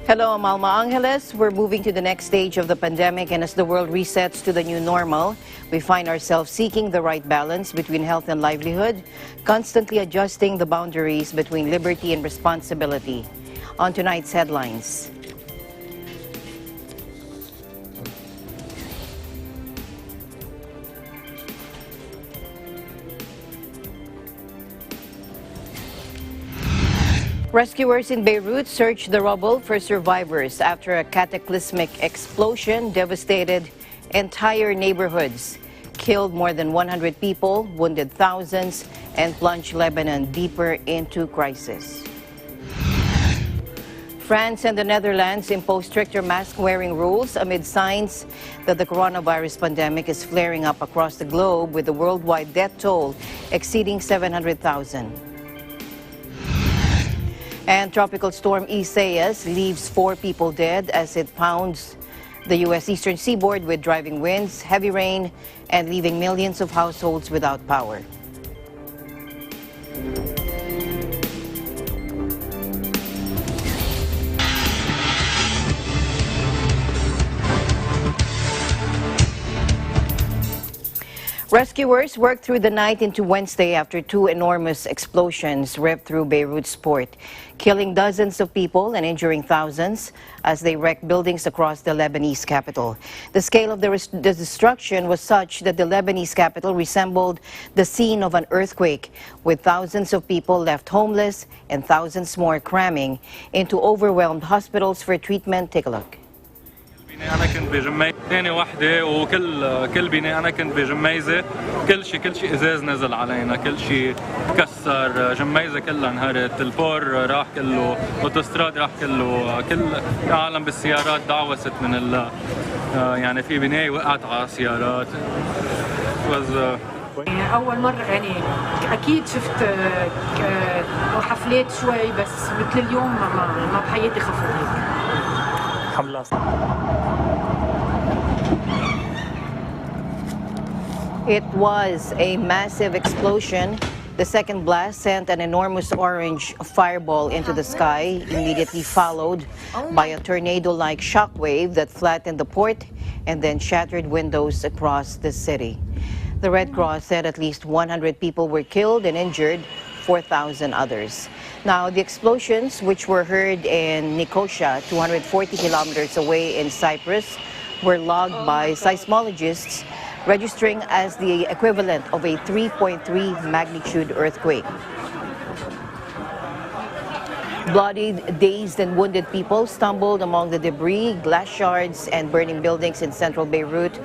Hello, I'm Alma Angeles. We're moving to the next stage of the pandemic, and as the world resets to the new normal, we find ourselves seeking the right balance between health and livelihood, constantly adjusting the boundaries between liberty and responsibility. On tonight's headlines. Rescuers in Beirut searched the rubble for survivors after a cataclysmic explosion devastated entire neighborhoods, killed more than 100 people, wounded thousands, and plunged Lebanon deeper into crisis. France and the Netherlands impose stricter mask-wearing rules amid signs that the coronavirus pandemic is flaring up across the globe, with the worldwide death toll exceeding 700,000. And tropical storm Isaias leaves 4 people dead as it pounds the U.S. eastern seaboard with driving winds, heavy rain, and leaving millions of households without power. Rescuers worked through the night into Wednesday after 2 enormous explosions ripped through Beirut's port, killing dozens of people and injuring thousands as they wrecked buildings across the Lebanese capital. The scale of the destruction was such that the Lebanese capital resembled the scene of an earthquake, with thousands of people left homeless and thousands more cramming into overwhelmed hospitals for treatment. Take a look. أنا كنت بجميزة ثاني وحدة وكل بناء أنا كنت بجميزة كل شيء إزاز نزل علينا كل شيء كسر جميزة كلها انهارت البور راح كله أوتوستراد راح كله كل العالم بالسيارات دعوست من يعني في بناية وقعت على سيارات أول مرة يعني أكيد شفت حفلات شوي بس مثل اليوم ما بحياتي خفت هيك. It was a massive explosion. The second blast sent an enormous orange fireball into the sky, immediately followed by a tornado-like shockwave that flattened the port and then shattered windows across the city. The Red Cross said at least 100 people were killed and injured, 4,000 others. Now, the explosions, which were heard in Nicosia, 240 kilometers away in Cyprus, were logged by seismologists, registering as the equivalent of a 3.3 magnitude earthquake. Bloodied, dazed, and wounded people stumbled among the debris, glass shards, and burning buildings in central Beirut.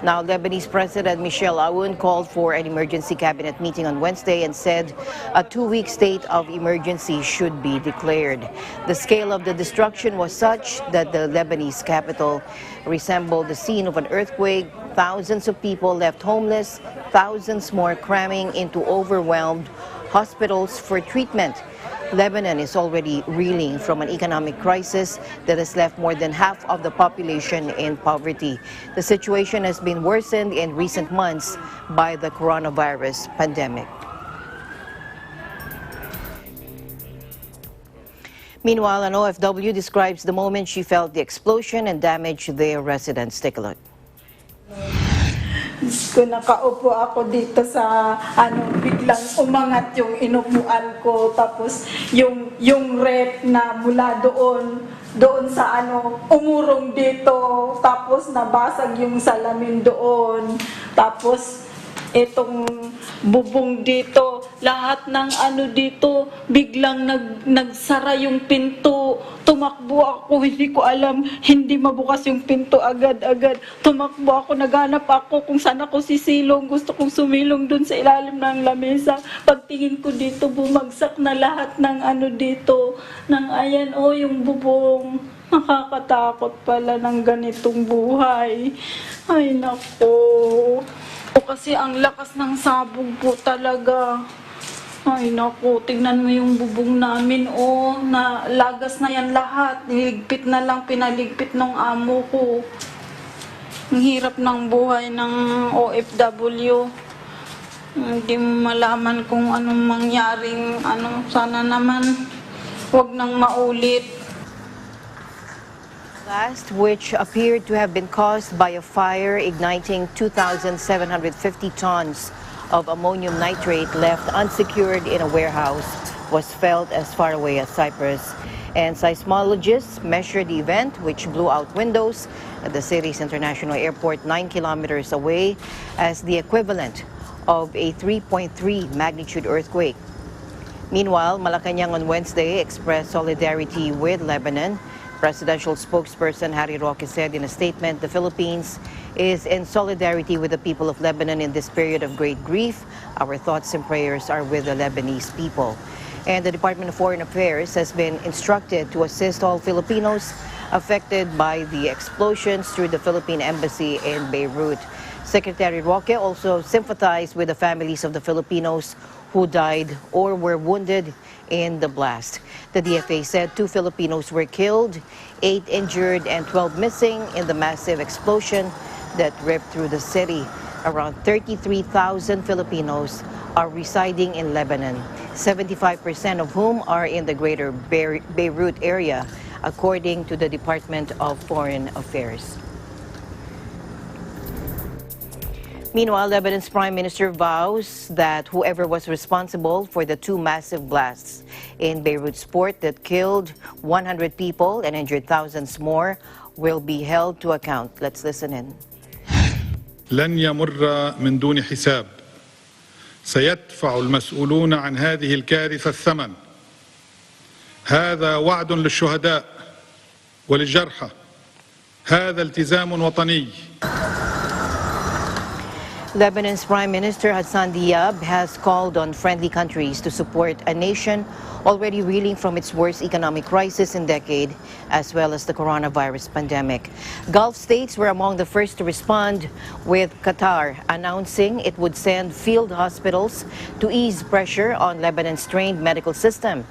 Now, Lebanese President Michel Aoun called for an emergency cabinet meeting on Wednesday and said a 2-week state of emergency should be declared. The scale of the destruction was such that the Lebanese capital resembled the scene of an earthquake. Thousands of people left homeless, thousands more cramming into overwhelmed hospitals for treatment. Lebanon is already reeling from an economic crisis that has left more than half of the population in poverty. The situation has been worsened in recent months by the coronavirus pandemic. Meanwhile, an OFW describes the moment she felt the explosion and damage their residence. Take a look. Kung nakaupo ako dito sa biglang umangat yung inupuan ko, tapos yung rep na mula doon sa umurong dito, tapos nabasag yung salamin doon, tapos itong bubong dito, lahat ng dito, biglang nagsara yung pinto. Tumakbo ako, hindi ko alam, hindi mabukas yung pinto agad-agad. Tumakbo ako, naghanap ako kung saan ako sisilong. Gusto kong sumilong dun sa ilalim ng lamesa. Pagtingin ko dito, bumagsak na lahat ng dito. Ayan, yung bubong. Nakakatakot pala ng ganitong buhay. Ay, nako. Kasi ang lakas ng sabog po talaga. Ay naku, tingnan mo yung bubong namin, na lagas na yan lahat. Niligpit na lang, pinaligpit ng amo ko. Ang hirap ng buhay ng OFW. Hindi mo malaman kung anong mangyaring, sana naman, wag nang maulit. Blast, which appeared to have been caused by a fire igniting 2,750 tons of ammonium nitrate left unsecured in a warehouse, was felt as far away as Cyprus. And seismologists measured the event, which blew out windows at the city's international airport 9 kilometers away, as the equivalent of a 3.3 magnitude earthquake. Meanwhile, Malacanang on Wednesday expressed solidarity with Lebanon. Presidential spokesperson Harry Roque said in a statement, the Philippines is in solidarity with the people of Lebanon in this period of great grief. Our thoughts and prayers are with the Lebanese people. And the Department of Foreign Affairs has been instructed to assist all Filipinos affected by the explosions through the Philippine Embassy in Beirut. Secretary Roque also sympathized with the families of the Filipinos who died or were wounded in the blast. The DFA said 2 Filipinos were killed, 8 injured, and 12 missing in the massive explosion that ripped through the city. Around 33,000 Filipinos are residing in Lebanon, 75% of whom are in the greater Beirut area, according to the Department of Foreign Affairs. Meanwhile, Lebanon's Prime Minister vows that whoever was responsible for the 2 massive blasts in Beirut's port that killed 100 people and injured thousands more will be held to account. Let's listen in. لن يمر من دون حساب. سيدفع المسؤولون عن هذه الكارثة الثمن. هذا وعد للشهداء وللجرحى. هذا التزام وطني. Lebanon's Prime Minister Hassan Diab has called on friendly countries to support a nation already reeling from its worst economic crisis in decade, as well as the coronavirus pandemic. Gulf states were among the first to respond, with Qatar announcing it would send field hospitals to ease pressure on Lebanon's strained medical system.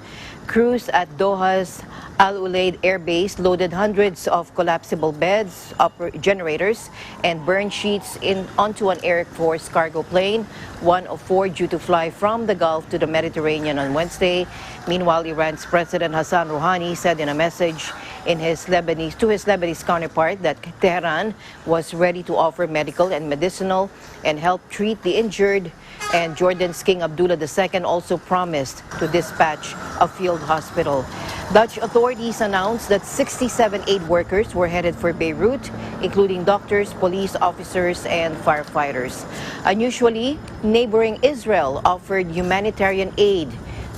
Crews at Doha's Al Ulaid Air Base loaded hundreds of collapsible beds, generators, and burn sheets onto an Air Force cargo plane, one of 4 due to fly from the Gulf to the Mediterranean on Wednesday. Meanwhile, Iran's President Hassan Rouhani said in a message to his Lebanese counterpart that Tehran was ready to offer medical and medicinal and help treat the injured. And Jordan's King Abdullah II also promised to dispatch a field hospital. Dutch authorities announced that 67 aid workers were headed for Beirut, including doctors, police officers, and firefighters. Unusually, neighboring Israel offered humanitarian aid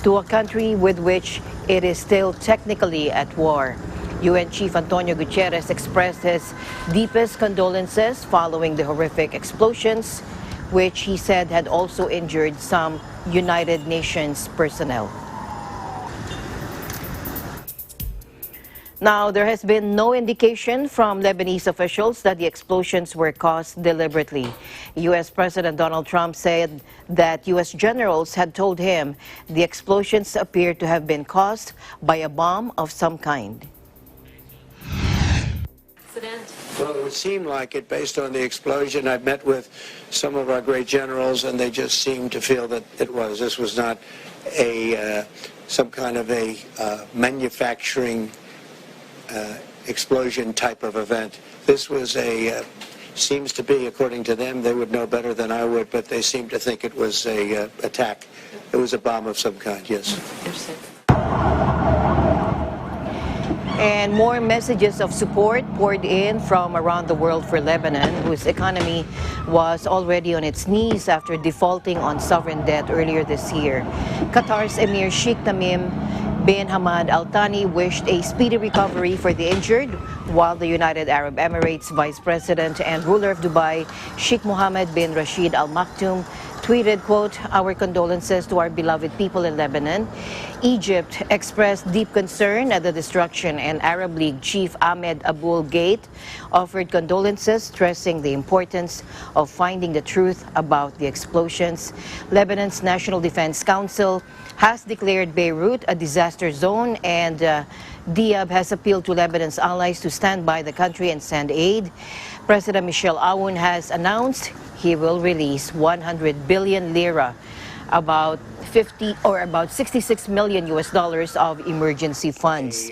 to a country with which it is still technically at war. UN Chief Antonio Guterres expressed his deepest condolences following the horrific explosions, which he said had also injured some United Nations personnel. Now, there has been no indication from Lebanese officials that the explosions were caused deliberately. U.S. President Donald Trump said that U.S. generals had told him the explosions appeared to have been caused by a bomb of some kind. Well, it would seem like it based on the explosion. I've met with some of our great generals, and they just seemed to feel that this was not some kind of a manufacturing explosion type of event. This was seems to be, according to them, they would know better than I would, but they seem to think it was a attack. It was a bomb of some kind, yes. And more messages of support poured in from around the world for Lebanon, whose economy was already on its knees after defaulting on sovereign debt earlier this year. Qatar's Emir Sheikh Tamim bin Hamad Al Thani wished a speedy recovery for the injured, while the United Arab Emirates Vice President and ruler of Dubai, Sheikh Mohammed bin Rashid Al Maktoum, tweeted, quote, "Our condolences to our beloved people in Lebanon." Egypt expressed deep concern at the destruction, and Arab League chief Ahmed Aboul Gate offered condolences, stressing the importance of finding the truth about the explosions. Lebanon's National Defense Council has declared Beirut a disaster zone, and Diab has appealed to Lebanon's allies to stand by the country and send aid. President Michel Aoun has announced he will release 100 billion lira, about 66 million US dollars of emergency funds.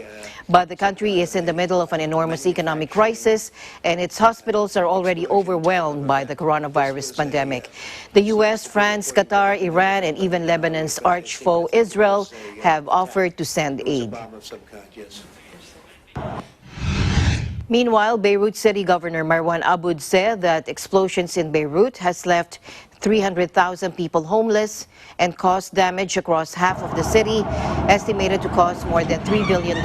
But the country is in the middle of an enormous economic crisis, and its hospitals are already overwhelmed by the coronavirus pandemic. The U.S., France, Qatar, Iran, and even Lebanon's arch foe Israel have offered to send aid. Meanwhile, Beirut City Governor Marwan Aboud said that explosions in Beirut has left 300,000 people homeless and caused damage across half of the city, estimated to cost more than $3 billion.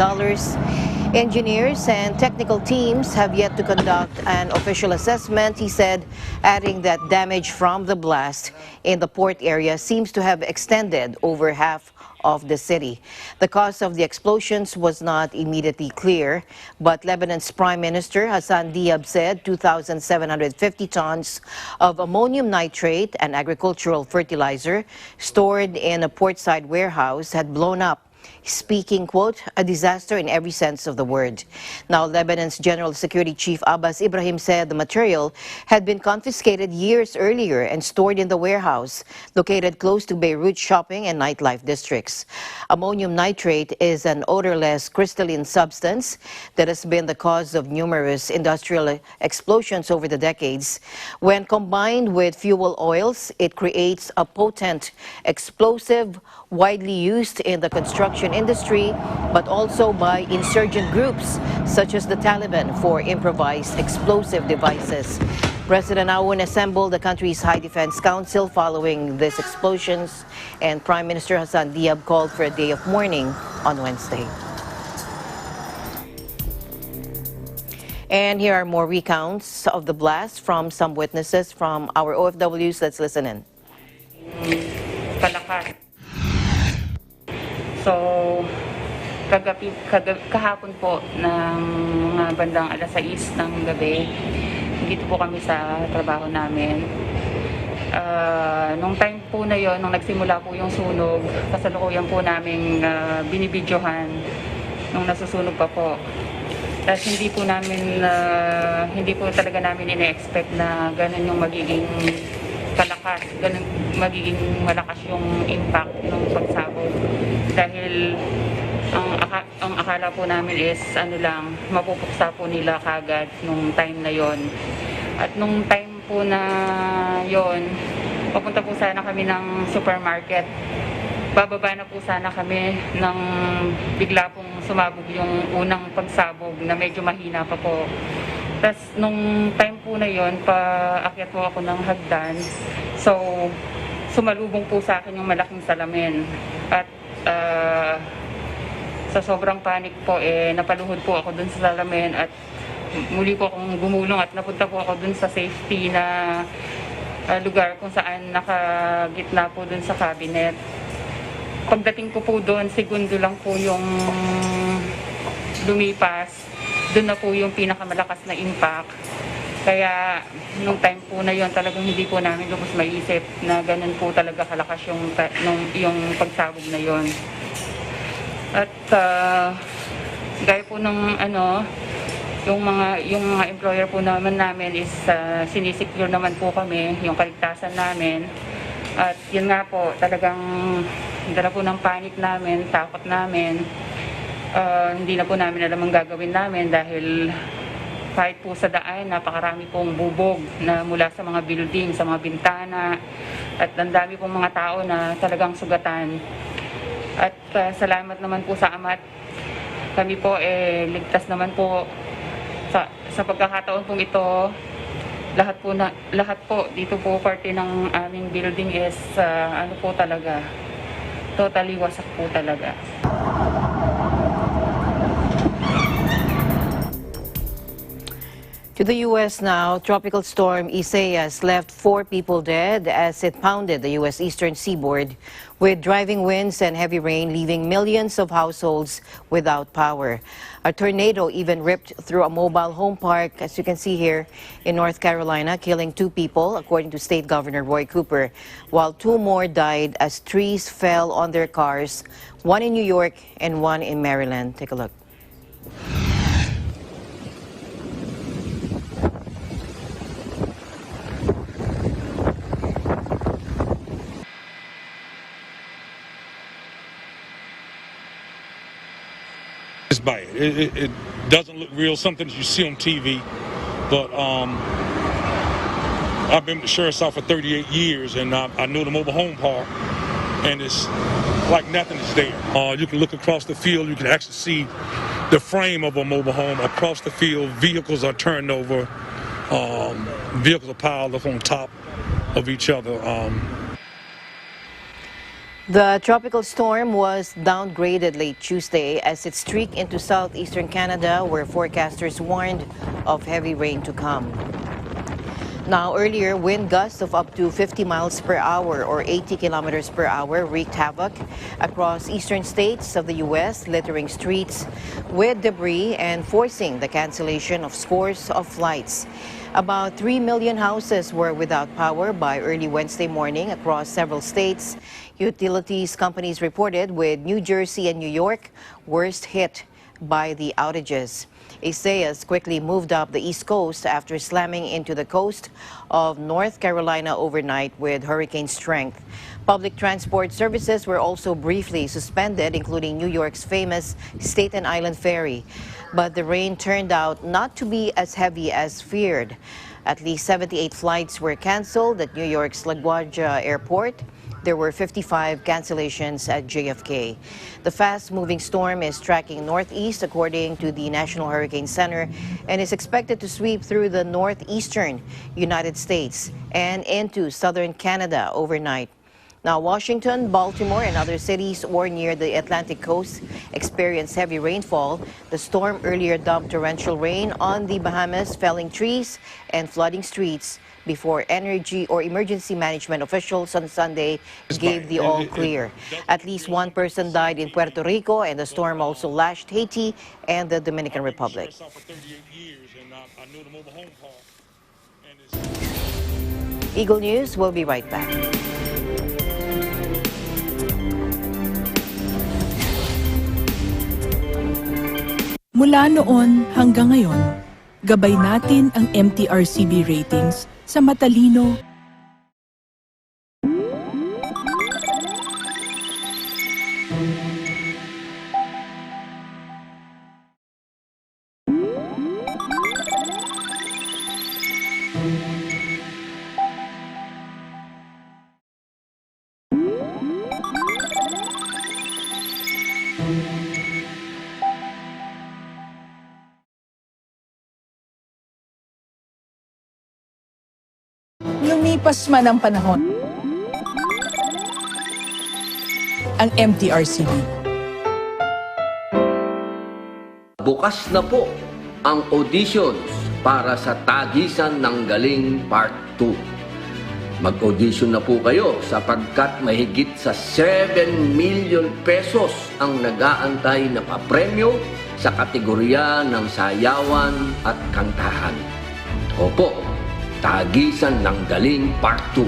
Engineers and technical teams have yet to conduct an official assessment, he said, adding that damage from the blast in the port area seems to have extended over half of the city. The cause of the explosions was not immediately clear, but Lebanon's Prime Minister Hassan Diab said 2,750 tons of ammonium nitrate, an agricultural fertilizer, stored in a portside warehouse had blown up, speaking, quote, a disaster in every sense of the word. Now, Lebanon's General Security Chief Abbas Ibrahim said the material had been confiscated years earlier and stored in the warehouse located close to Beirut shopping and nightlife districts. Ammonium nitrate is an odorless crystalline substance that has been the cause of numerous industrial explosions over the decades. When combined with fuel oils, it creates a potent explosive widely used in the construction industry, but also by insurgent groups such as the Taliban for improvised explosive devices. President Aoun assembled the country's High Defense Council following these explosions, and Prime Minister Hassan Diab called for a day of mourning on Wednesday. And here are more recounts of the blast from some witnesses from our OFWs. Let's listen in. So, kahapon po ng mga bandang alas 6 ng gabi, dito po kami sa trabaho namin. Nung time po na yon, nung nagsimula po yung sunog, kasalukuyan po namin binibidyohan nung nasusunog pa po. Tapos hindi po talaga namin ine-expect na ganun yung magiging kalakas, ganun magiging malakas yung impact ng pagsabog. Dahil ang akala po namin is mapupuksa po nila kagad nung time na yon. At nung time po na yon, papunta po sana kami ng supermarket. Bababa na po sana kami nang bigla pong sumabog yung unang pagsabog na medyo mahina pa po. Tapos nung time po na yon, paakyat po ako ng hagdan. So, sumalubong po sa akin yung malaking salamin. At sa sobrang panic po, napaluhod po ako dun sa salamin at muli po akong gumulong at napunta po ako dun sa safety na lugar kung saan nakagitna po dun sa cabinet. Pagdating ko po dun, segundo lang po yung lumipas. Doon na po yung pinakamalakas na impact. Kaya nung time po na yon, talagang hindi po namin lubos maiisip na ganun po talaga kalakas yung pagsabog na yon. At gaya po ng yung mga employer po namin is sinisecure naman po kami yung kaligtasan namin. At yun nga po, talagang dala po ng panic namin, takot namin. Hindi na po namin alam ang gagawin namin dahil kahit po sa daan, napakarami pong bubog na mula sa mga building, sa mga bintana, at ang dami pong mga tao na talagang sugatan. At salamat naman po sa Ama't kami po ligtas naman po sa pagkakataon pong ito. Lahat po dito po parte ng aming building is po talaga, totally wasak po talaga. To the U.S. now, tropical storm Isaias left 4 people dead as it pounded the U.S. eastern seaboard with driving winds and heavy rain, leaving millions of households without power. A tornado even ripped through a mobile home park, as you can see here, in North Carolina, killing 2 people, according to State Governor Roy Cooper, while 2 more died as trees fell on their cars, 1 in New York and 1 in Maryland. Take a look. It's bad. It doesn't look real. Something that you see on TV, but I've been with the sheriff's office for 38 years, and I know the mobile home park, and it's like nothing is there. You can look across the field. You can actually see the frame of a mobile home across the field. Vehicles are turned over. Vehicles are piled up on top of each other. The tropical storm was downgraded late Tuesday as it streaked into southeastern Canada, where forecasters warned of heavy rain to come. Now, earlier, wind gusts of up to 50 miles per hour or 80 kilometers per hour wreaked havoc across eastern states of the U.S., littering streets with debris and forcing the cancellation of scores of flights. About 3 million houses were without power by early Wednesday morning across several states. Utilities companies reported, with New Jersey and New York worst hit by the outages. Isaias quickly moved up the East Coast after slamming into the coast of North Carolina overnight with hurricane strength. Public transport services were also briefly suspended, including New York's famous Staten Island ferry. But the rain turned out not to be as heavy as feared. At least 78 flights were canceled at New York's LaGuardia Airport. There were 55 cancellations at JFK. The fast-moving storm is tracking northeast, according to the National Hurricane Center, and is expected to sweep through the northeastern United States and into southern Canada overnight. Now, Washington, Baltimore, and other cities or near the Atlantic coast experienced heavy rainfall. The storm earlier dumped torrential rain on the Bahamas, felling trees and flooding streets before energy or emergency management officials on Sunday gave the all clear. At least one person died in Puerto Rico, and the storm also lashed Haiti and the Dominican Republic. Eagle News will be right back. Mula noon hanggang ngayon, gabay natin ang MTRCB ratings sa matalino, lumipas man ang panahon. Ang MTRCB. Bukas na po ang auditions para sa Tagisan ng Galing Part 2. Mag-audition na po kayo sapagkat mahigit sa 7 million pesos ang nag-aantay na papremyo sa kategorya ng sayawan at kantahan. Opo, Tagisan ng Galing Part 2.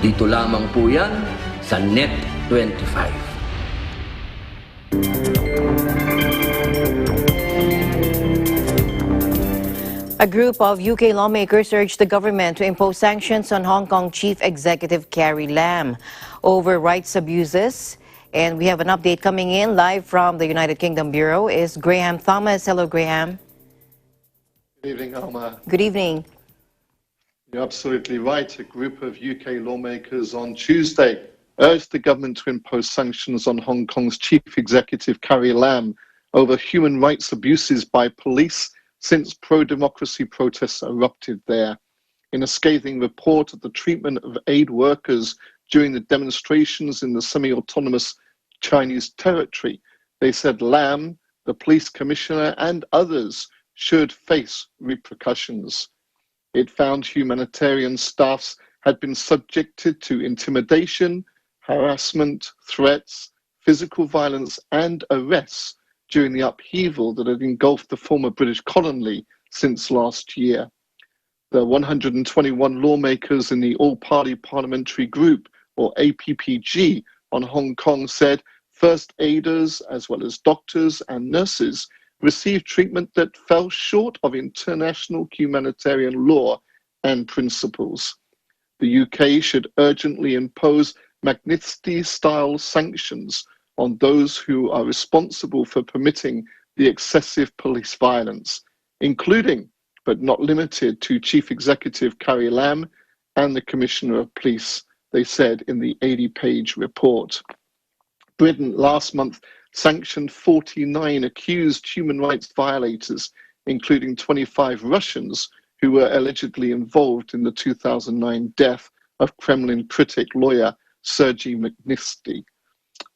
Dito lamang po yan sa Net 25. A group of UK lawmakers urged the government to impose sanctions on Hong Kong Chief Executive Carrie Lam over rights abuses. And we have an update coming in live from the United Kingdom Bureau is Graham Thomas. Hello, Graham. Good evening, Alma. Good evening. You're absolutely right. A group of UK lawmakers on Tuesday urged the government to impose sanctions on Hong Kong's Chief Executive Carrie Lam over human rights abuses by police since pro-democracy protests erupted there. In a scathing report of the treatment of aid workers during the demonstrations in the semi-autonomous Chinese territory, they said Lam, the police commissioner, and others should face repercussions. It found humanitarian staffs had been subjected to intimidation, harassment, threats, physical violence, and arrests during the upheaval that had engulfed the former British colony since last year. The 121 lawmakers in the All-Party Parliamentary Group, or APPG, on Hong Kong said first aiders, as well as doctors and nurses, received treatment that fell short of international humanitarian law and principles. The UK should urgently impose Magnitsky-style sanctions on those who are responsible for permitting the excessive police violence, including, but not limited to, Chief Executive Carrie Lam and the Commissioner of Police, they said in the 80-page report. Britain last month sanctioned 49 accused human rights violators, including 25 Russians who were allegedly involved in the 2009 death of Kremlin critic lawyer Sergei Magnitsky.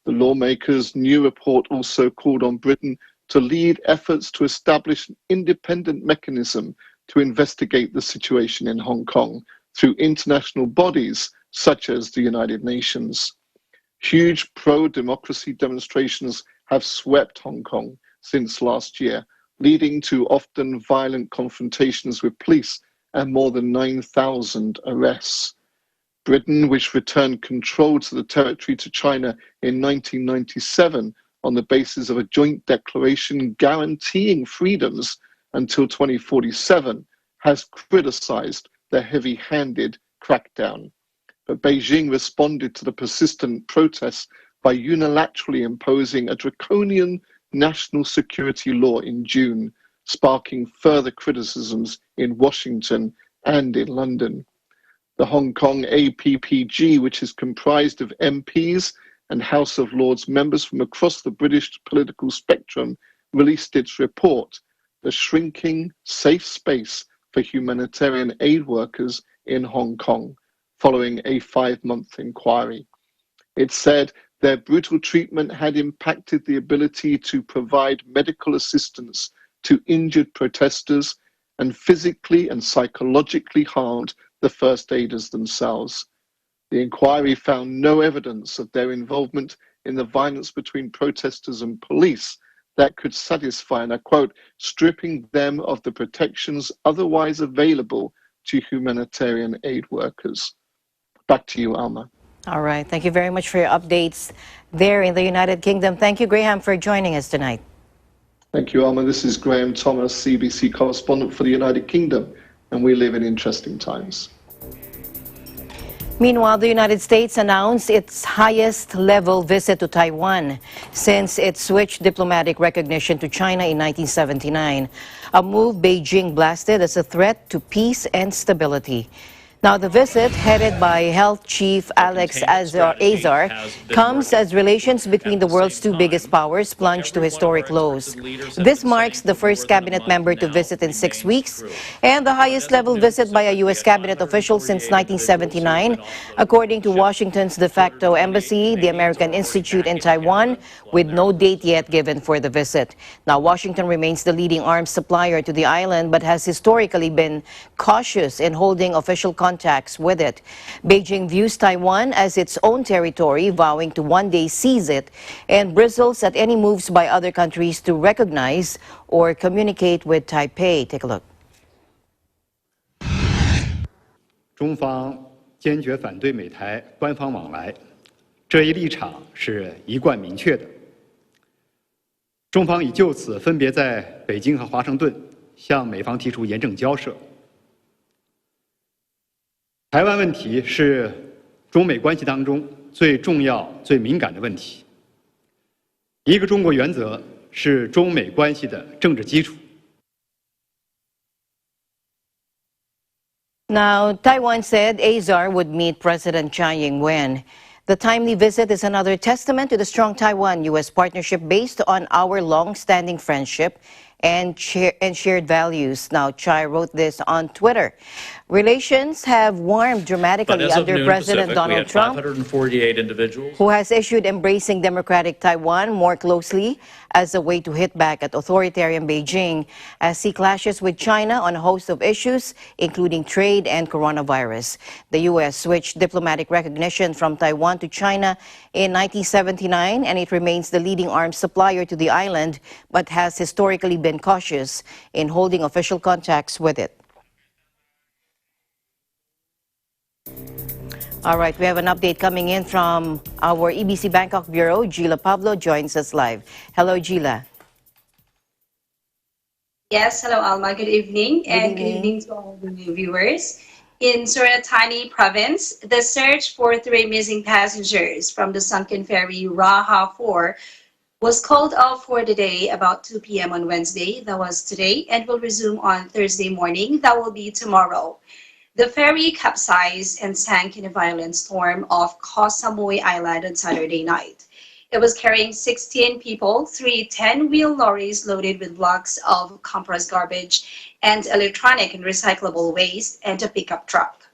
The lawmakers' new report also called on Britain to lead efforts to establish an independent mechanism to investigate the situation in Hong Kong through international bodies such as the United Nations. Huge pro-democracy demonstrations have swept Hong Kong since last year, leading to often violent confrontations with police and more than 9,000 arrests. Britain, which returned control to the territory to China in 1997 on the basis of a joint declaration guaranteeing freedoms until 2047, has criticized the heavy-handed crackdown. But Beijing responded to the persistent protests by unilaterally imposing a draconian national security law in June, sparking further criticisms in Washington and in London. The Hong Kong APPG, which is comprised of MPs and House of Lords members from across the British political spectrum, released its report, The Shrinking Safe Space for Humanitarian Aid Workers in Hong Kong, following a 5-month inquiry. It said their brutal treatment had impacted the ability to provide medical assistance to injured protesters and physically and psychologically harmed the first aiders themselves. The inquiry found no evidence of their involvement in the violence between protesters and police that could satisfy, and I quote, stripping them of the protections otherwise available to humanitarian aid workers. Back to you, Alma. All right. Thank you very much for your updates there in the United Kingdom. Thank you, Graham, for joining us tonight. Thank you, Alma. This is Graham Thomas, CBC correspondent for the United Kingdom, and we live in interesting times. Meanwhile, the United States announced its highest-level visit to Taiwan since it switched diplomatic recognition to China in 1979, a move Beijing blasted as a threat to peace and stability. Now, the visit, headed by Health Chief Alex Azar, comes as relations between the world's two biggest powers plunge to historic lows. This marks the first cabinet member to visit in 6 weeks and the highest-level visit by a U.S. cabinet official since 1979, according to Washington's de facto embassy, the American Institute in Taiwan, with no date yet given for the visit. Now, Washington remains the leading arms supplier to the island, but has historically been cautious in holding official contacts with it. Beijing views Taiwan as its own territory, vowing to one day seize it, and bristles at any moves by other countries to recognize or communicate with Taipei. Take a look. 中方坚决反对美台官方往来，这一立场是一贯明确的。中方已就此分别在北京和华盛顿向美方提出严正交涉。台湾问题是中美关系当中最重要、最敏感的问题。一个中国原则是中美关系的政治基础。 Now, Taiwan said Azar would meet President Tsai Ing-wen. The timely visit is another testament to the strong Taiwan-U.S. partnership based on our long-standing friendship and shared values. Now, Tsai wrote this on Twitter. Relations have warmed dramatically under President Donald Trump, 548 individuals, who has issued embracing democratic Taiwan more closely as a way to hit back at authoritarian Beijing as he clashes with China on a host of issues, including trade and coronavirus. The U.S. switched diplomatic recognition from Taiwan to China in 1979, and it remains the leading arms supplier to the island, but has historically been cautious in holding official contacts with it. All right, we have an update coming in from our EBC Bangkok Bureau. Gila Pablo joins us live. Hello, Gila. Yes, hello, Alma. Good evening, and good evening to all the viewers. In Suratani province, the search for 3 missing passengers from the sunken ferry Raha 4 was called off for the day about 2 p.m. on Wednesday, that was today, and will resume on Thursday morning, that will be tomorrow. The ferry capsized and sank in a violent storm off Koh Samui Island on Saturday night. It was carrying 16 people, 3 10-wheel lorries loaded with blocks of compressed garbage and electronic and recyclable waste, and a pickup truck.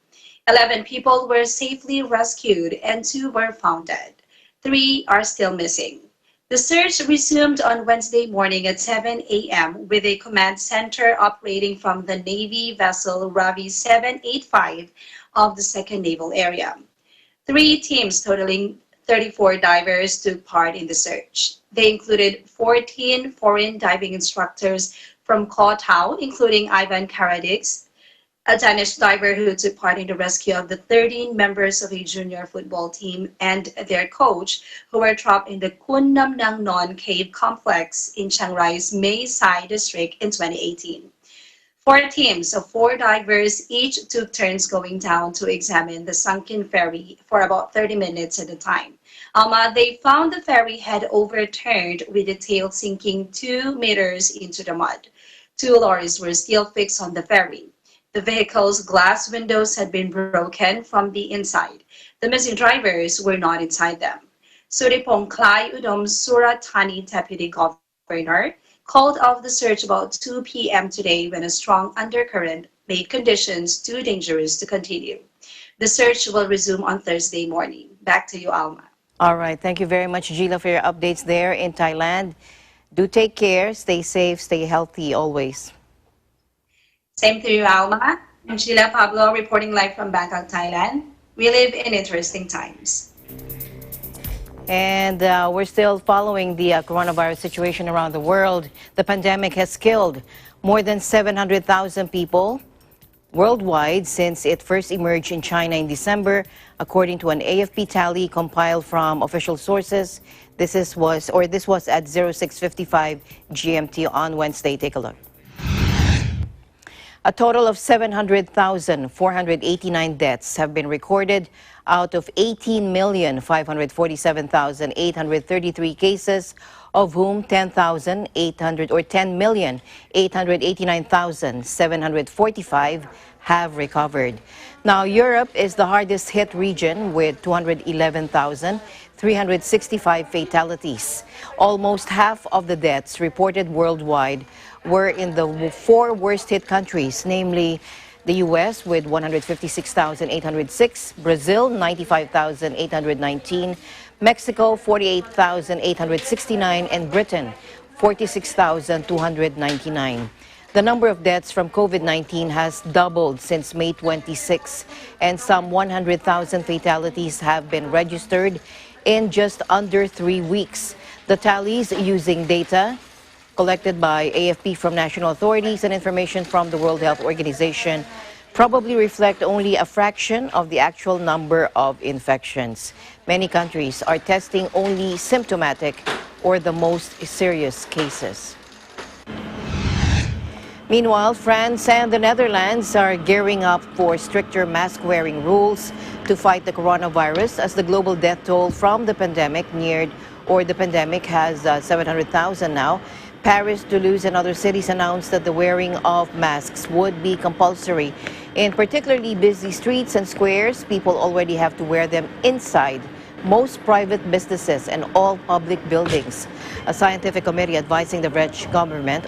11 people were safely rescued and 2 were found dead. 3 are still missing. The search resumed on Wednesday morning at 7 a.m. with a command center operating from the Navy vessel Ravi 785 of the 2nd Naval Area. 3 teams totaling 34 divers took part in the search. They included 14 foreign diving instructors from Koh Tao, including Ivan Karadix, a Danish diver who took part in the rescue of the 13 members of a junior football team and their coach, who were trapped in the Kun Nam Nang Non cave complex in Chiang Rai's Mae Sai district in 2018. 4 teams of 4 divers each took turns going down to examine the sunken ferry for about 30 minutes at a time. They found the ferry had overturned with the tail sinking 2 meters into the mud. 2 lorries were still fixed on the ferry. The vehicle's glass windows had been broken from the inside. The missing drivers were not inside them. Suripong Klai Udom Surat Thani Deputy Governor called off the search about 2 p.m. today when a strong undercurrent made conditions too dangerous to continue. The search will resume on Thursday morning. Back to you, Alma. All right. Thank you very much, Gila, for your updates there in Thailand. Do take care. Stay safe. Stay healthy always. Same to you, Alma. I'm Sheila Pablo reporting live from Bangkok, Thailand. We live in interesting times. And we're still following the coronavirus situation around the world. The pandemic has killed more than 700,000 people worldwide since it first emerged in China in December, according to an AFP tally compiled from official sources. This was at 06:55 GMT on Wednesday. Take a look. A total of 700,489 deaths have been recorded out of 18,547,833 cases, of whom 10,889,745 have recovered. Now, Europe is the hardest hit region with 211,365 fatalities. Almost half of the deaths reported worldwide were in the 4 worst hit countries, namely the U.S. with 156,806, Brazil 95,819, Mexico 48,869, and Britain 46,299. The number of deaths from COVID-19 has doubled since May 26, and some 100,000 fatalities have been registered in just under 3 weeks. The tallies using data collected by AFP from national authorities and information from the World Health Organization probably reflect only a fraction of the actual number of infections. Many countries are testing only symptomatic or the most serious cases. Meanwhile, France and the Netherlands are gearing up for stricter mask-wearing rules to fight the coronavirus as the global death toll from the pandemic has 700,000 now. Paris, Toulouse, and other cities announced that the wearing of masks would be compulsory. In particularly busy streets and squares, people already have to wear them inside most private businesses and all public buildings. A scientific committee advising the French government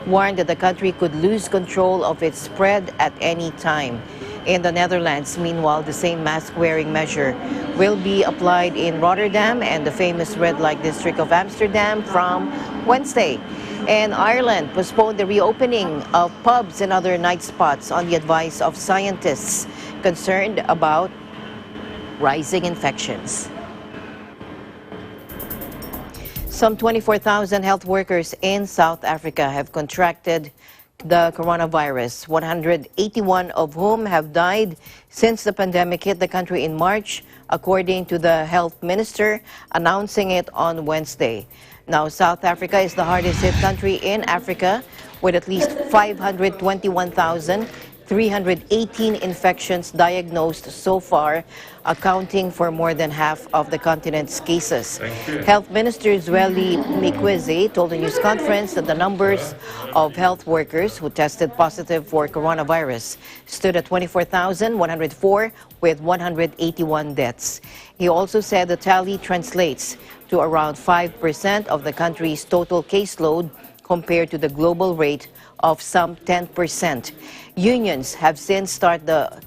warned that the country could lose control of its spread at any time. In the Netherlands, meanwhile, the same mask-wearing measure will be applied in Rotterdam and the famous red light district of Amsterdam from Wednesday. And Ireland postponed the reopening of pubs and other night spots on the advice of scientists concerned about rising infections. Some 24,000 health workers in South Africa have contracted the coronavirus, 181 of whom have died since the pandemic hit the country in March, according to the health minister, announcing it on Wednesday. Now, South Africa is the hardest hit country in Africa with at least 521,000 318 infections diagnosed so far, accounting for more than half of the continent's cases. Health Minister Zweli Mikweze told a news conference that the numbers of health workers who tested positive for coronavirus stood at 24,104 with 181 deaths. He also said the tally translates to around 5% of the country's total caseload compared to the global rate of some 10%. Unions have since the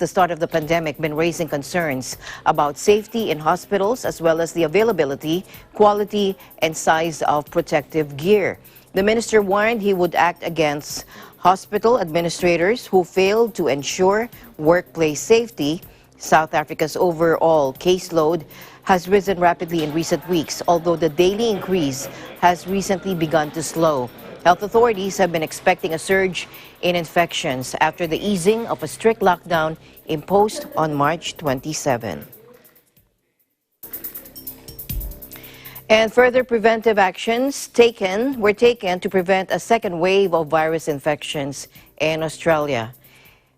start of the pandemic been raising concerns about safety in hospitals as well as the availability, quality, and size of protective gear. The minister warned he would act against hospital administrators who failed to ensure workplace safety. South Africa's overall caseload has risen rapidly in recent weeks, although the daily increase has recently begun to slow. Health authorities have been expecting a surge in infections after the easing of a strict lockdown imposed on March 27. And further preventive actions were taken to prevent a second wave of virus infections in Australia.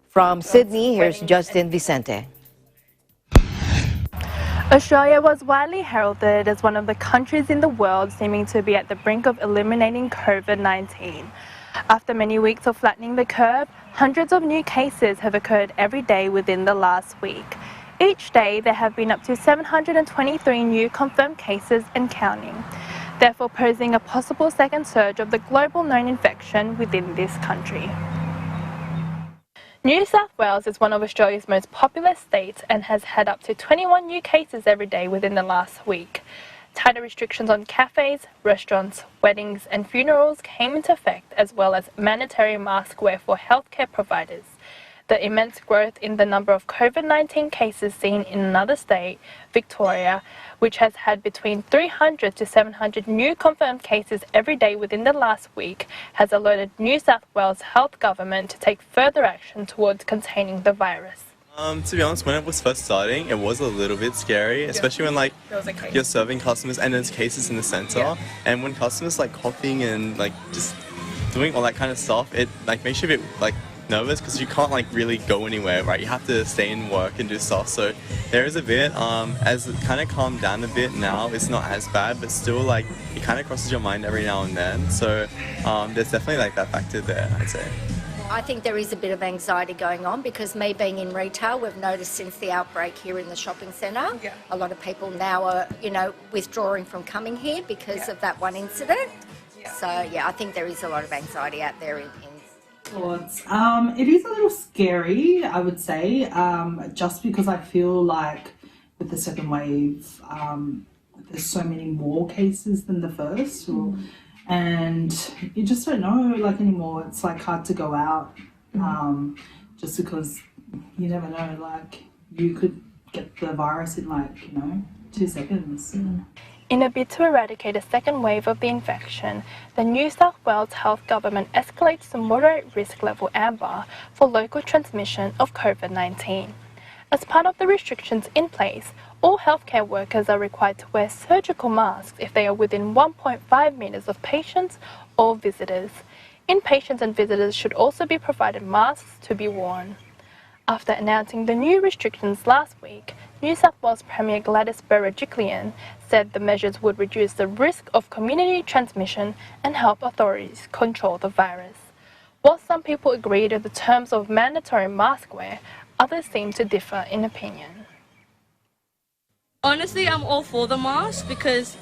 From Sydney, here's Justin Vicente. Australia was widely heralded as one of the countries in the world seeming to be at the brink of eliminating COVID-19. After many weeks of flattening the curve, hundreds of new cases have occurred every day within the last week. Each day, there have been up to 723 new confirmed cases and counting, therefore posing a possible second surge of the global known infection within this country. New South Wales is one of Australia's most populous states and has had up to 21 new cases every day within the last week. Tighter restrictions on cafes, restaurants, weddings and funerals came into effect, as well as mandatory mask wear for healthcare providers. The immense growth in the number of COVID-19 cases seen in another state, Victoria, which has had between 300 to 700 new confirmed cases every day within the last week, has alerted New South Wales Health Government to take further action towards containing the virus. To be honest, when it was first starting, it was a little bit scary, especially when you're serving customers and there's cases in the center, and when customers coughing and just doing all that kind of stuff, it makes you a bit nervous because you can't really go anywhere, right? You have to stay in work and do stuff. So there is a bit, as it kind of calmed down a bit now, it's not as bad, but still it kind of crosses your mind every now and then. So there's definitely that factor there, I'd say. I think there is a bit of anxiety going on because me being in retail, we've noticed since the outbreak here in the shopping centre, a lot of people now are, withdrawing from coming here because of that one incident. So I think there is a lot of anxiety out there in thoughts. It is a little scary, I would say, just because I feel like with the second wave, there's so many more cases than the first, and you just don't know anymore. It's hard to go out, just because you never know. You could get the virus in 2 seconds. In a bid to eradicate a second wave of the infection, the New South Wales Health Government escalates to moderate risk level amber for local transmission of COVID-19. As part of the restrictions in place, all healthcare workers are required to wear surgical masks if they are within 1.5 metres of patients or visitors. Inpatients and visitors should also be provided masks to be worn. After announcing the new restrictions last week, New South Wales Premier Gladys Berejiklian said the measures would reduce the risk of community transmission and help authorities control the virus. While some people agree to the terms of mandatory mask wear, others seem to differ in opinion. Honestly, I'm all for the mask because,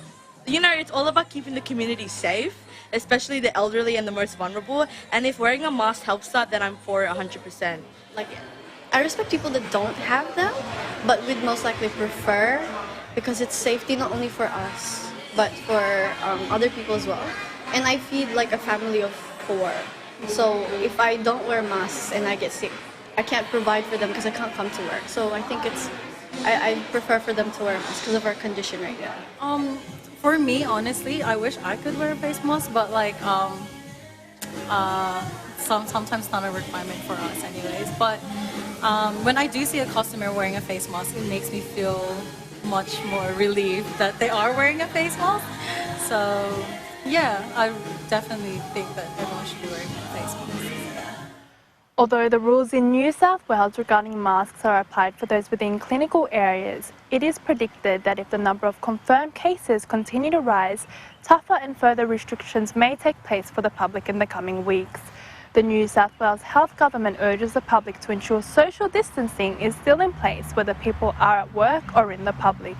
it's all about keeping the community safe, especially the elderly and the most vulnerable. And if wearing a mask helps that, then I'm for it 100%. I respect people that don't have them, but would most likely prefer, because it's safety not only for us, but for other people as well. And I feed a family of 4. So if I don't wear masks and I get sick, I can't provide for them because I can't come to work. So I think I prefer for them to wear masks because of our condition right now. For me, honestly, I wish I could wear a face mask, but sometimes not a requirement for us anyways. But when I do see a customer wearing a face mask, it makes me feel much more relieved that they are wearing a face mask. So yeah, I definitely think that everyone should be wearing a face mask. Although the rules in New South Wales regarding masks are applied for those within clinical areas, it is predicted that if the number of confirmed cases continue to rise, tougher and further restrictions may take place for the public in the coming weeks. The New South Wales Health Government urges the public to ensure social distancing is still in place whether people are at work or in the public.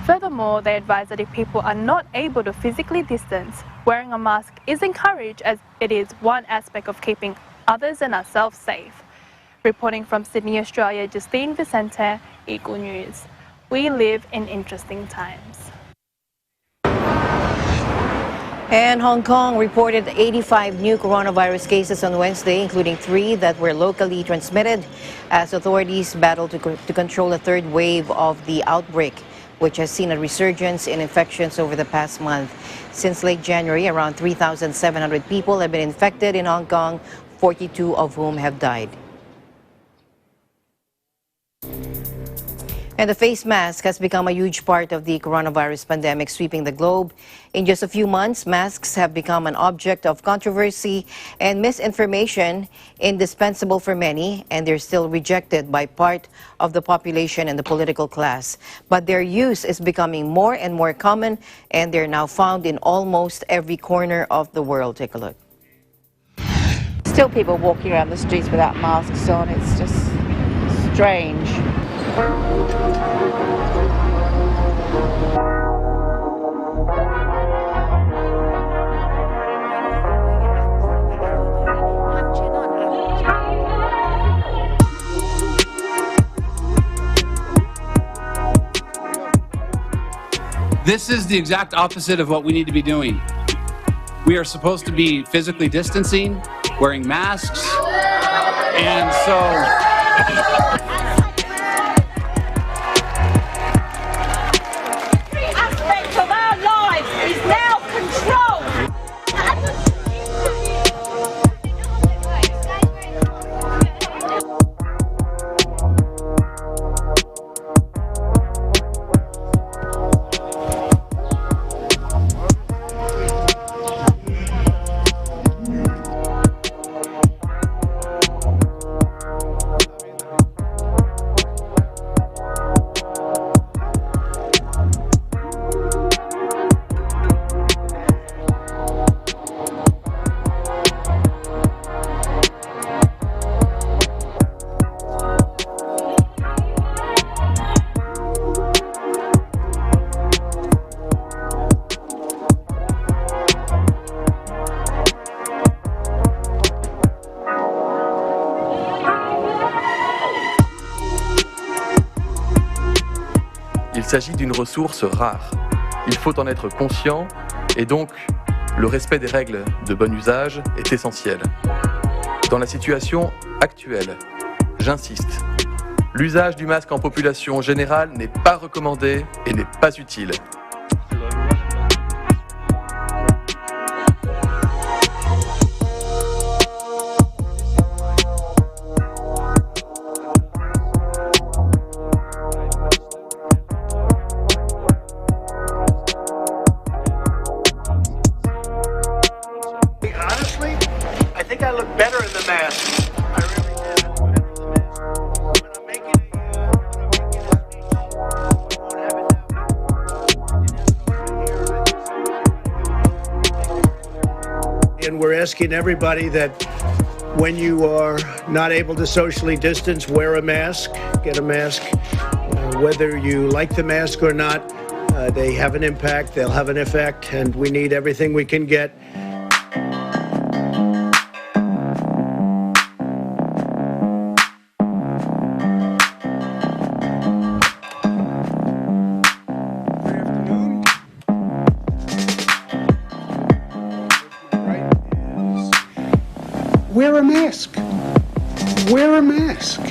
Furthermore, they advise that if people are not able to physically distance, wearing a mask is encouraged as it is one aspect of keeping others and ourselves safe. Reporting from Sydney, Australia, Justine Vicente, Eagle News. We live in interesting times. And Hong Kong reported 85 new coronavirus cases on Wednesday, including 3 that were locally transmitted, as authorities battle to control a third wave of the outbreak, which has seen a resurgence in infections over the past month. Since late January, around 3,700 people have been infected in Hong Kong, 42 of whom have died. And the face mask has become a huge part of the coronavirus pandemic sweeping the globe. In just a few months, masks have become an object of controversy and misinformation, indispensable for many, and they're still rejected by part of the population and the political class. But their use is becoming more and more common, and they're now found in almost every corner of the world. Take a look. Still people walking around the streets without masks on. It's just strange. This is the exact opposite of what we need to be doing. We are supposed to be physically distancing, wearing masks, and so Il s'agit d'une ressource rare. Il faut en être conscient et donc le respect des règles de bon usage est essentiel. Dans la situation actuelle, j'insiste, l'usage du masque en population générale n'est pas recommandé et n'est pas utile. I look better in the mask. I really did. When I'm making a speech, I won't have it now. And we're asking everybody that when you are not able to socially distance, wear a mask, get a mask. Whether you like the mask or not, they have an impact, they'll have an effect, and we need everything we can get. Wear a mask. Wear a mask.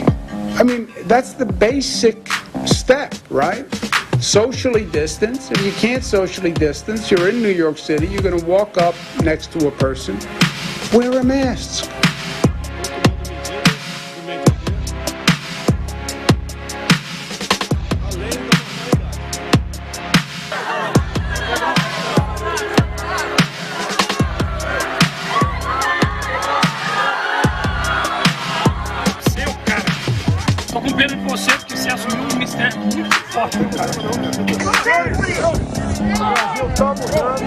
I mean, that's the basic step, right? Socially distance. If you can't socially distance, you're in New York City, you're going to walk up next to a person. Wear a mask. Tô com pena de você, porque você assumiu um mistério muito forte. Brasil está mudando.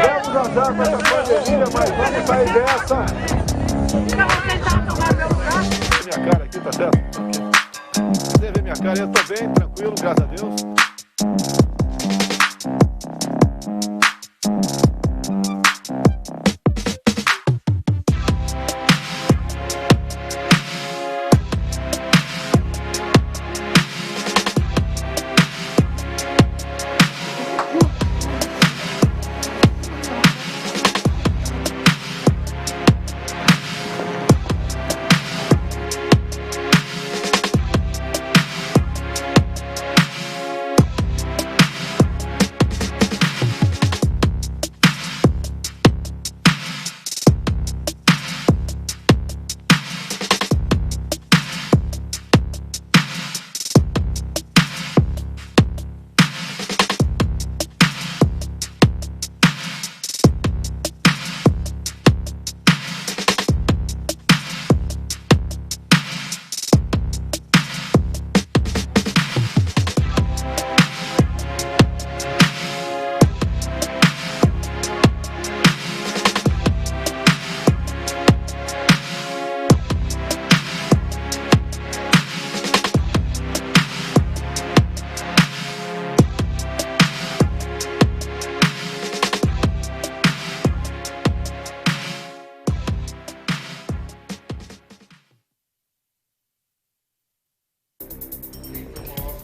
Vamos azar com essa pandemia, mas vamos sair dessa. Minha cara aqui, tá certo? Você vê minha cara, eu tô bem, tranquilo, graças a Deus.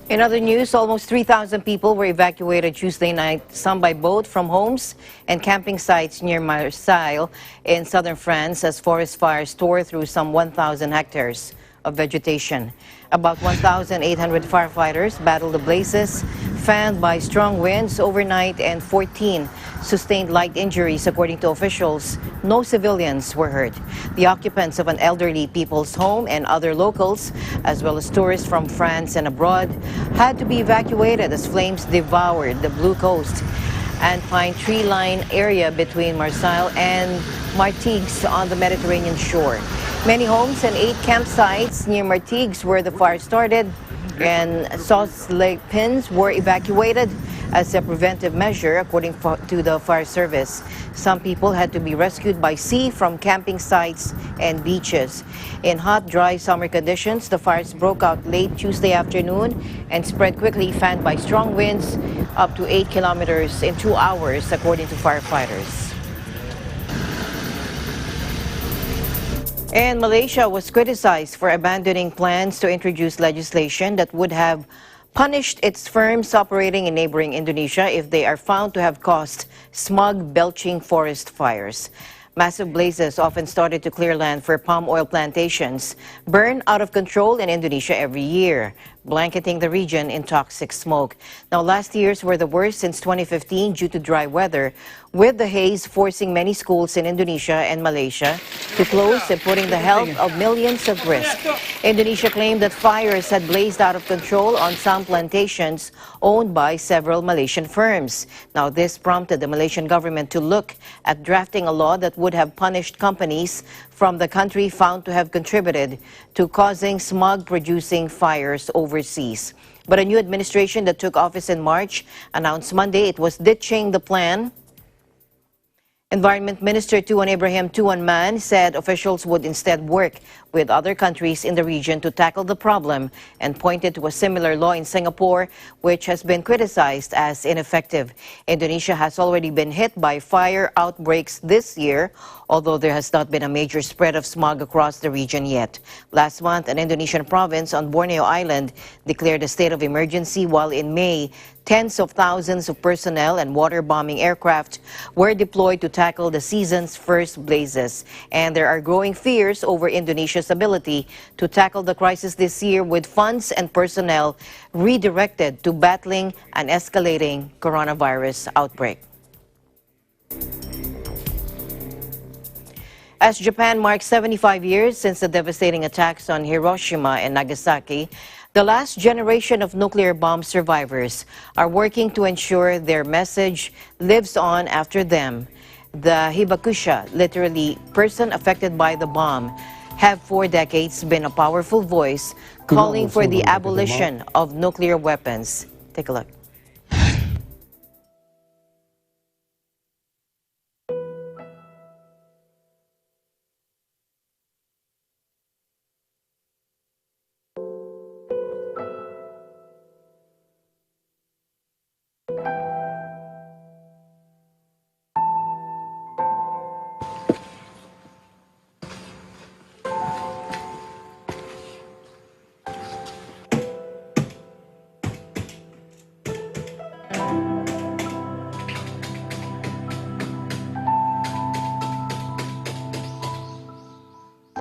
In other news, almost 3,000 people were evacuated Tuesday night, some by boat from homes and camping sites near Marseille in southern France as forest fires tore through some 1,000 hectares of vegetation. About 1,800 firefighters battled the blazes, fanned by strong winds overnight, and 14 sustained light injuries, according to officials. No civilians were hurt. The occupants of an elderly people's home and other locals, as well as tourists from France and abroad, had to be evacuated as flames devoured the blue coast and pine tree line area between Marseille and Martigues on the Mediterranean shore. Many homes and 8 campsites near Martigues, where the fire started, and Sauce Lake Pins were evacuated as a preventive measure, according to the fire service. Some people had to be rescued by sea from camping sites and beaches. In hot, dry summer conditions, the fires broke out late Tuesday afternoon and spread quickly, fanned by strong winds up to 8 kilometers in 2 hours, according to firefighters. And Malaysia was criticized for abandoning plans to introduce legislation that would have punished its firms operating in neighboring Indonesia if they are found to have caused smog belching forest fires. Massive blazes, often started to clear land for palm oil plantations, burn out of control in Indonesia every year, blanketing the region in toxic smoke. Now, last year's were the worst since 2015 due to dry weather, with the haze forcing many schools in Indonesia and Malaysia to close and putting the health of millions at risk. Indonesia claimed that fires had blazed out of control on some plantations owned by several Malaysian firms. Now, this prompted the Malaysian government to look at drafting a law that would have punished companies from the country found to have contributed to causing smog-producing fires overseas. But a new administration that took office in March announced Monday it was ditching the plan. Environment Minister Tuan Ibrahim Tuan Man said officials would instead work with other countries in the region to tackle the problem, and pointed to a similar law in Singapore, which has been criticized as ineffective. Indonesia has already been hit by fire outbreaks this year, although there has not been a major spread of smog across the region yet. Last month, an Indonesian province on Borneo Island declared a state of emergency, while in May, tens of thousands of personnel and water-bombing aircraft were deployed to tackle the season's first blazes. And there are growing fears over Indonesia's ability to tackle the crisis this year, with funds and personnel redirected to battling an escalating coronavirus outbreak. As Japan marks 75 years since the devastating attacks on Hiroshima and Nagasaki, the last generation of nuclear bomb survivors are working to ensure their message lives on after them. The hibakusha, literally person affected by the bomb, have for decades been a powerful voice calling for the abolition of nuclear weapons. Take a look.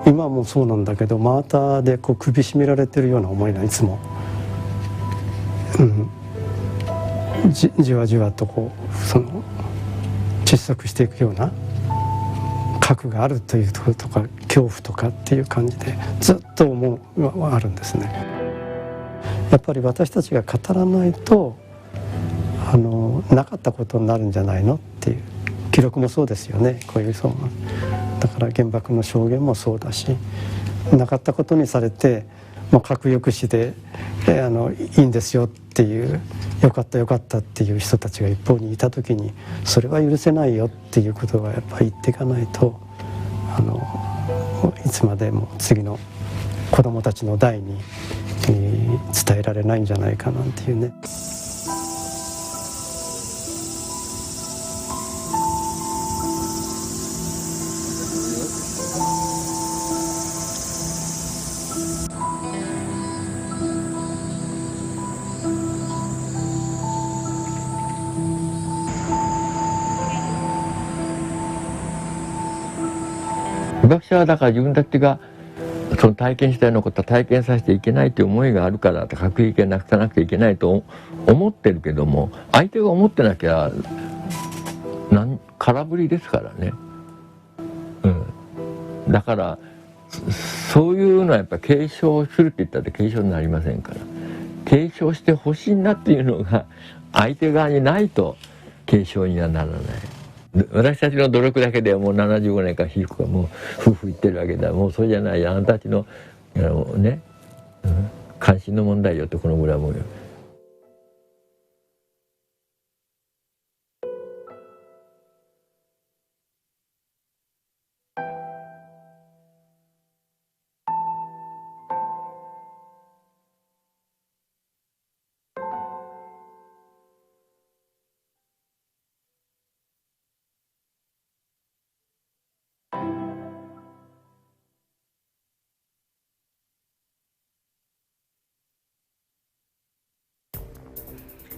今もそうなんだけど、真綿でこう首絞められてるような思いがいつも、じわじわとこうその窒息していくような核があるというところとか恐怖とかっていう感じでずっと思うはあるんですね。やっぱり私たちが語らないとなかったことになるんじゃないのっていう、記録もそうですよね。こういうそうだから原爆の証言もそうだし、なかったことにされてもう核抑止でいいんですよっていう、よかったよかったっていう人たちが一方にいた時に、それは許せないよっていうことはやっぱり言っていかないといつまでも次の子どもたちの代に伝えられないんじゃないかなんていうね。被爆者はだから自分たちがその体験したようなことは体験させていけないという思いがあるから核兵器をなくさなくちゃいけないと思ってるけども、相手が思ってなきゃ空振りですからね、だからそういうのはやっぱ継承するって言ったって継承になりませんから、継承してほしいなっていうのが相手側にないと継承にはならない。私たちの努力だけでもう75年間被服がもう夫婦言ってるわけだ。もうそうじゃない、あなたたちの関心の問題よってこのぐらい思うよ。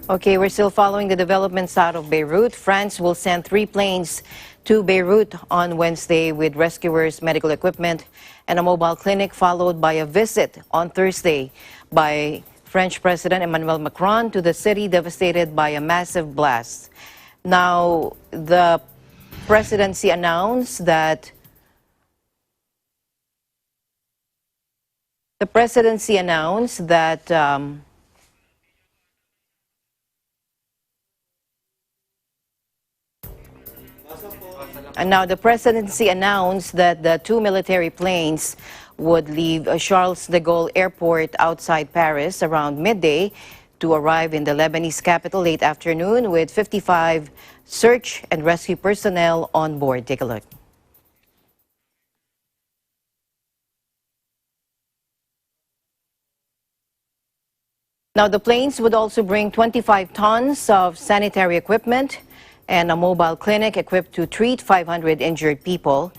Okay, we're still following the developments out of Beirut. France will send 3 planes to Beirut on Wednesday with rescuers, medical equipment, and a mobile clinic, followed by a visit on Thursday by French President Emmanuel Macron to the city devastated by a massive blast. Now, the presidency announced that the 2 military planes would leave Charles de Gaulle Airport outside Paris around midday to arrive in the Lebanese capital late afternoon with 55 search and rescue personnel on board. Take a look. Now, the planes would also bring 25 tons of sanitary equipment and a mobile clinic equipped to treat 500 injured people.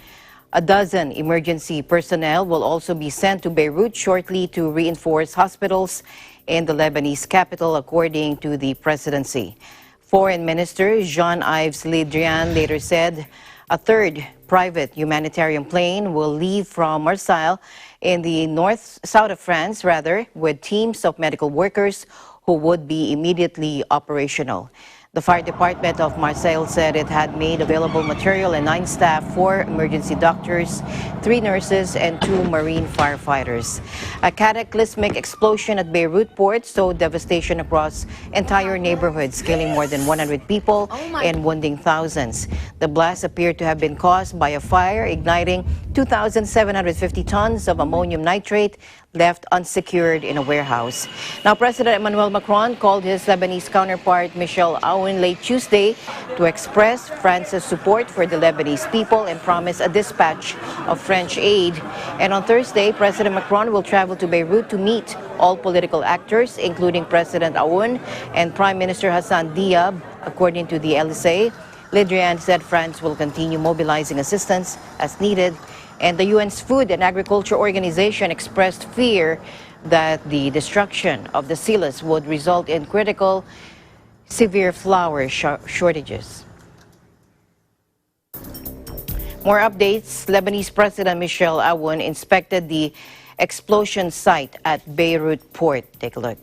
A dozen emergency personnel will also be sent to Beirut shortly to reinforce hospitals in the Lebanese capital, according to the presidency. Foreign Minister Jean-Yves Le Drian later said a 3rd private humanitarian plane will leave from Marseille in the south of France, with teams of medical workers who would be immediately operational. The fire department of Marseille said it had made available material and 9 staff, 4 emergency doctors, 3 nurses, and 2 marine firefighters. A cataclysmic explosion at Beirut port sowed devastation across entire neighborhoods, killing more than 100 people and wounding thousands. The blast appeared to have been caused by a fire igniting 2,750 tons of ammonium nitrate left unsecured in a warehouse. Now, President Emmanuel Macron called his Lebanese counterpart Michel Aoun late Tuesday to express France's support for the Lebanese people and promise a dispatch of French aid. And on Thursday, President Macron will travel to Beirut to meet all political actors, including President Aoun and Prime Minister Hassan Diab, according to the Élysée. Le Drian said France will continue mobilizing assistance as needed. And the UN's Food and Agriculture Organization expressed fear that the destruction of the silos would result in critical, severe flour shortages. More updates. Lebanese President Michel Aoun inspected the explosion site at Beirut port. Take a look.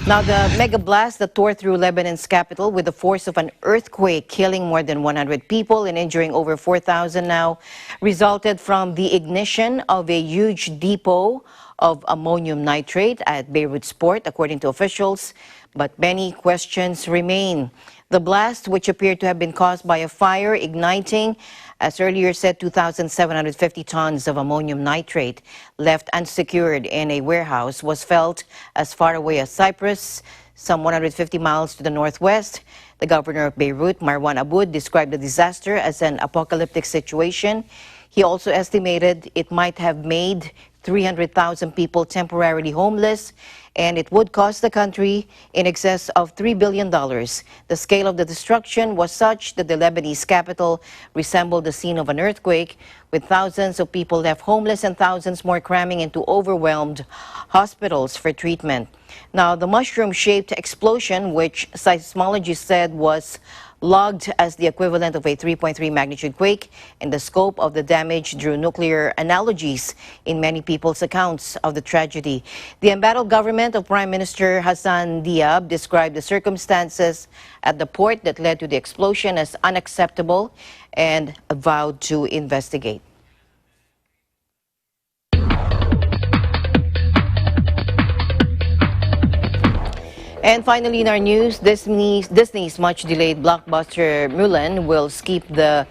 Now, the mega blast that tore through Lebanon's capital with the force of an earthquake, killing more than 100 people and injuring over 4,000 now, resulted from the ignition of a huge depot of ammonium nitrate at Beirut's port, according to officials. But many questions remain. The blast, which appeared to have been caused by a fire igniting, as earlier said, 2,750 tons of ammonium nitrate left unsecured in a warehouse, was felt as far away as Cyprus, some 150 miles to the northwest. The governor of Beirut, Marwan Aboud, described the disaster as an apocalyptic situation. He also estimated it might have made 300,000 people temporarily homeless, and it would cost the country in excess of $3 billion. The scale of the destruction was such that the Lebanese capital resembled the scene of an earthquake, with thousands of people left homeless and thousands more cramming into overwhelmed hospitals for treatment. Now, the mushroom-shaped explosion, which seismologists said was logged as the equivalent of a 3.3 magnitude quake, and the scope of the damage drew nuclear analogies in many people's accounts of the tragedy. The embattled government of Prime Minister Hassan Diab described the circumstances at the port that led to the explosion as unacceptable and vowed to investigate. And finally, in our news, Disney's much-delayed blockbuster Mulan will skip the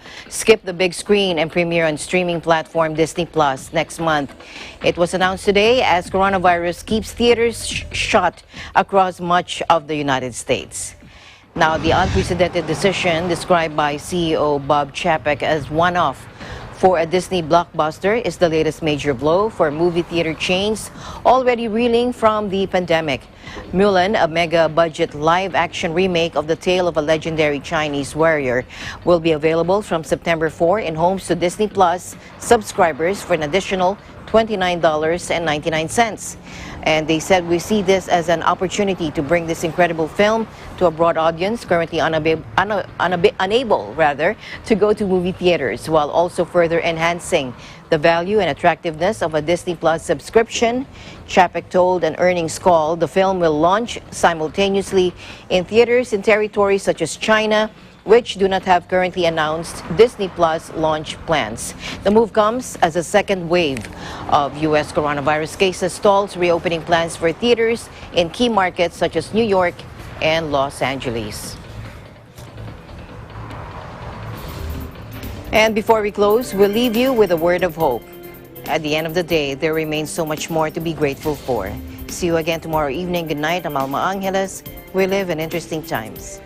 big screen and premiere on streaming platform Disney Plus next month. It was announced today as coronavirus keeps theaters shut across much of the United States. Now, the unprecedented decision, described by CEO Bob Chapek as one-off for a Disney blockbuster, is the latest major blow for movie theater chains already reeling from the pandemic. Mulan, a mega-budget live-action remake of the tale of a legendary Chinese warrior, will be available from September 4 in homes to Disney Plus subscribers for an additional $29.99. And they said, we see this as an opportunity to bring this incredible film to a broad audience currently unable to go to movie theaters, while also further enhancing the value and attractiveness of a Disney Plus subscription. Chapek told an earnings call the film will launch simultaneously in theaters in territories such as China, which do not have currently announced Disney Plus launch plans. The move comes as a second wave of U.S. coronavirus cases stalls reopening plans for theaters in key markets such as New York and Los Angeles. And before we close, we'll leave you with a word of hope. At the end of the day, there remains so much more to be grateful for. See you again tomorrow evening. Good night. I'm Alma Angeles. We live in interesting times.